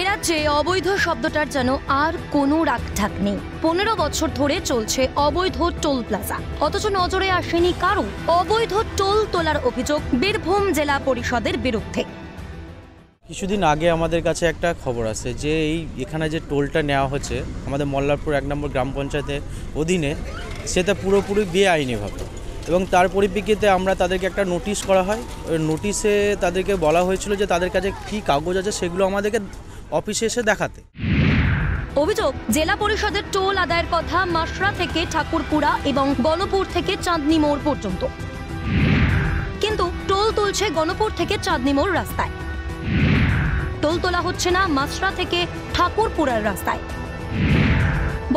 এ রাজ্যে অবৈধ শব্দটার যেন আর কোনো রাগঢাক নেই। 15 বছর ধরে চলছে অবৈধ টোল প্লাজা, অথচ নজরে আসেনি কারো অবৈধ টোল তোলার অভিযোগ বীরভূম জেলা পরিষদের বিরুদ্ধে। কিছুদিন আগে আমাদের কাছে একটা খবর আছে যে এখানে যে টোলটা নেওয়া হচ্ছে আমাদের মল্লারপুর 1 নম্বর গ্রাম পঞ্চায়েতের অধীনে, সেটা পুরোপুরি বেআইনিভাবে, এবং তার পরিপ্রেক্ষিতে আমরা তাদেরকে একটা নোটিশ করা হয়। ওই নোটিশে তাদেরকে বলা হয়েছিল যে তাদের কাছে কী কাগজ আছে সেগুলো আমাদেরকে অফিসে এসে দেখাতে। অভিযোগ, জেলা পরিষদের টোল আদায়ের কথা মাসরা থেকে ঠাকুরপুরা এবং গণপুর থেকে চাঁদনি মোড় পর্যন্ত, কিন্তু টোল তুলছে গণপুর থেকে চাঁদনি মোড় রাস্তায়। টোল তোলা হচ্ছে না মাসরা থেকে ঠাকুরপুরার রাস্তায়,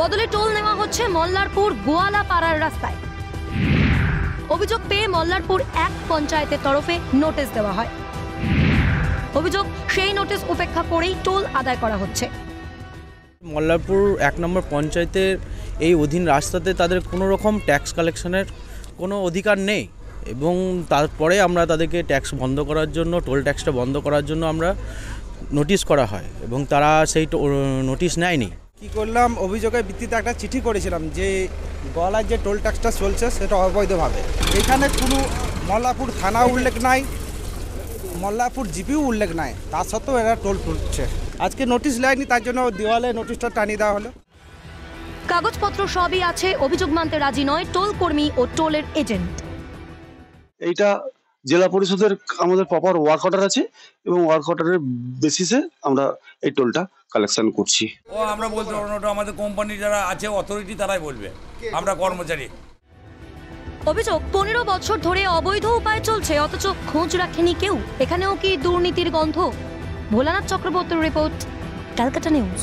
বদলে টোল নেওয়া হচ্ছে মল্লারপুর গোয়ালাপাড়ার রাস্তায়। অভিযোগ পেয়ে মল্লারপুর 1 পঞ্চায়েতের তরফে নোটিশ দেওয়া হয়। অভিযোগ, সেই নোটিশ উপেক্ষা করেই টোল আদায় করা হচ্ছে। মল্লারপুর 1 নম্বর পঞ্চায়েতের এই অধীন রাস্তাতে তাদের কোনো রকম ট্যাক্স কালেকশনের কোনো অধিকার নেই, এবং তারপরে আমরা তাদেরকে ট্যাক্স বন্ধ করার জন্য, টোল ট্যাক্সটা বন্ধ করার জন্য আমরা নোটিশ করা হয়, এবং তারা সেই নোটিশ নেয়নি। কি করলাম, অভিযোগের ভিত্তিতে একটা চিঠি করেছিলাম যে গলার যে টোল ট্যাক্সটা চলছে সেটা অবৈধভাবে। এখানে কোনো মল্লারপুর থানা উল্লেখ নাই, মল্লারপুর জিপিও উল্লেখ নাই, তা সত্ত্বেও এরা টোল তুলছে। আজকে নোটিশ নেয়নি, তার জন্য দেওয়ালে নোটিশটা টানিয়ে দেওয়া হলো। কাগজপত্র সবই আছে, অভিযোগ মানতে রাজি নয় টোল কর্মী ও টোলের এজেন্ট। এইটা জেলা পরিষদের আমাদের প্রপার ওয়ার্ক অর্ডার আছে, এবং ওয়ার্ক অর্ডারের বেসিসে আমরা এই টোলটা কালেকশন করছি। আমরা বলতে পারবো না, ওটা আমাদের কোম্পানি যারা আছে অথরিটি তারাই বলবে, আমরা কর্মচারী। অভিযোগ, 15 বছর ধরে অবৈধ উপায় চলছে, অথচ খোঁজ রাখেনি কেউ। এখানেও কি দুর্নীতির গন্ধ? ভোলানাথ চক্রবর্তীর রিপোর্ট, ক্যালকাটা নিউজ।